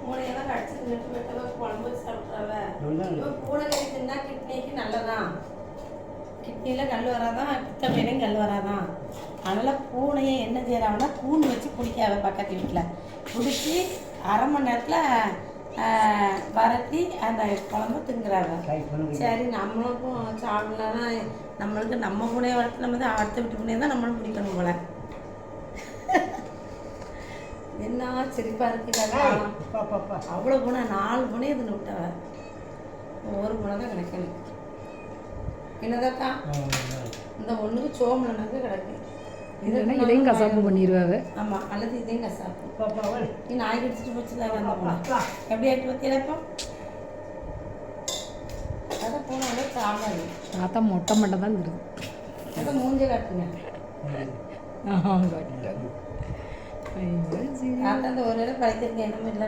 பூனையெல்லாம் கடிச்சு தின்னுட்டு போயிட்டவ குழம்பு வச்சு சாப்பிட்றவ பூனை கறி தின்னா கிட்னிக்கு நல்லதான். கிட்னியில் கல் வராதான், பித்தப்பையிலையும் கல் வராதான். அதனால் பூனையை என்ன செய்கிறாங்கன்னா கூண் வச்சு பிடிக்காத பக்கத்து வீட்டில் பிடிச்சி அரை மணி நேரத்தில் வரட்டி அந்த குழம்பு திங்குறாங்க. சரி நம்மளுக்கும் சாப்பிடலன்னா நம்மளுக்கு நம்ம பூனையை வளர்த்து நம்ம தான் அடுத்த வீட்டு பூனையை தான் நம்மளும் பிடிக்கணும் போல. என்ன சிரிப்பாக இருக்குல்ல. அவ்வளோ பூனை 4 பூனை இதுன்னு விட்டவ, ஒரு பூனை தான் கிடைக்கணும். என்னதாக்கா இந்த ஒன்றுக்கு சோம்பலனாக்க கிடக்கு. இதையும் கசாப்பு பண்ணிடுவாங்க. ஆமாம், அல்லது இதையும் கசாப்பு. நீ நாய் கடிச்சிட்டு போச்சுல வந்த போன எப்படி ஆகிட்டு பற்றியில இப்போ அதை போனாலே சாப்பிடாது. பார்த்தா மொட்டை மட்டும் தான் இருக்குது. அதை மூஞ்சே காட்டுங்க. காட்டிட்டாங்க. அந்த ஒரு இடம் படித்திருக்கேன், என்னமோ இல்லை.